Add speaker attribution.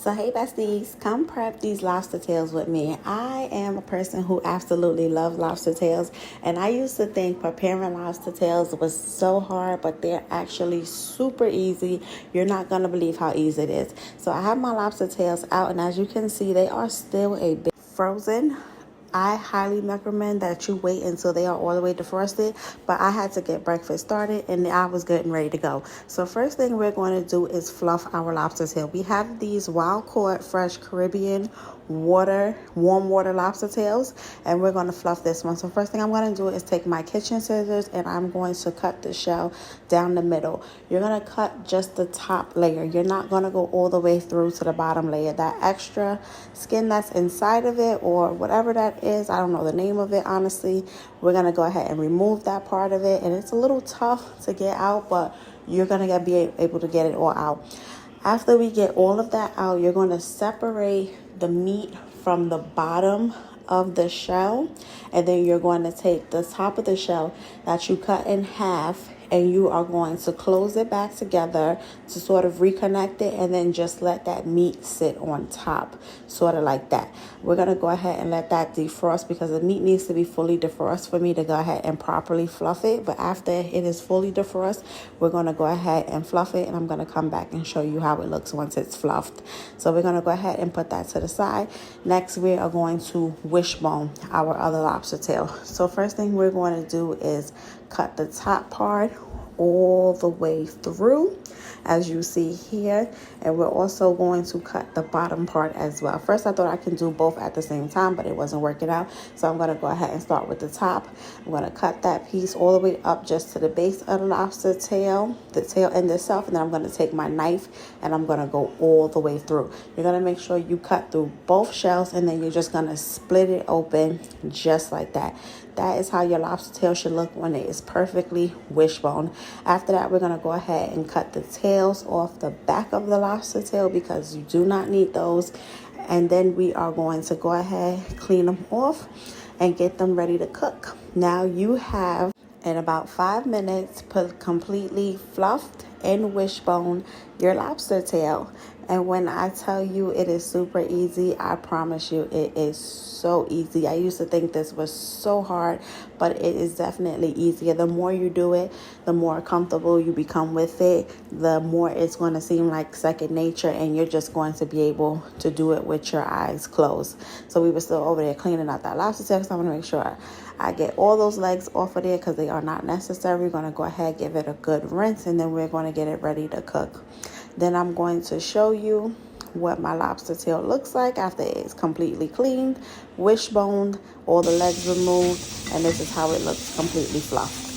Speaker 1: So hey besties, come prep these lobster tails with me. I am a person who absolutely loves lobster tails, and I used to think preparing lobster tails was so hard, but they're actually super easy. You're not going to believe how easy it is. So I have my lobster tails out, and as you can see, they are still a bit frozen. I highly recommend that you wait until they are all the way defrosted, but I had to get breakfast started and I was getting ready to go. So first thing we're going to do is fluff our lobster tail. We have these wild caught fresh Caribbean warm water lobster tails, and we're going to fluff this one. So first thing I'm going to do is take my kitchen scissors and I'm going to cut the shell down the middle. You're going to cut just the top layer. You're not going to go all the way through to the bottom layer. That extra skin that's inside of it, or whatever that is, I don't know the name of it honestly, we're going to go ahead and remove that part of it. And it's a little tough to get out, but you're going to be able to get it all out. After we get all of that out, you're going to separate the meat from the bottom of the shell, and then you're going to take the top of the shell that you cut in half, and you are going to close it back together to sort of reconnect it, and then just let that meat sit on top, sort of like that. We're going to go ahead and let that defrost because the meat needs to be fully defrost for me to go ahead and properly fluff it. But after it is fully defrost, we're going to go ahead and fluff it, and I'm going to come back and show you how it looks once it's fluffed. So we're going to go ahead and put that to the side. Next, we are going to wishbone our other lobster tail. So first thing we're going to do is cut the top part all the way through, as you see here, and we're also going to cut the bottom part as well. First I thought I can do both at the same time, but it wasn't working out, so I'm going to go ahead and start with the top. I'm going to cut that piece all the way up just to the base of the lobster tail, the tail end itself, and then I'm going to take my knife and I'm going to go all the way through. You're going to make sure you cut through both shells, and then you're just going to split it open just like that. That is how your lobster tail should look when it is perfectly wishbone. After that, we're going to go ahead and cut the tails off the back of the lobster tail because you do not need those. And then we are going to go ahead, clean them off, and get them ready to cook. Now you have, in about 5 minutes, put completely fluffed and wishbone your lobster tail. And when I tell you it is super easy, I promise you it is so easy. I used to think this was so hard, but it is definitely easier. The more you do it, the more comfortable you become with it, the more it's going to seem like second nature, and you're just going to be able to do it with your eyes closed. So we were still over there cleaning out that lobster tail, so I'm going to make sure I get all those legs off of there because they are not necessary. We're going to go ahead, give it a good rinse, and then we're going to get it ready to cook. Then I'm going to show you what my lobster tail looks like after it's completely cleaned, wishboned, all the legs removed, and this is how it looks completely fluffed.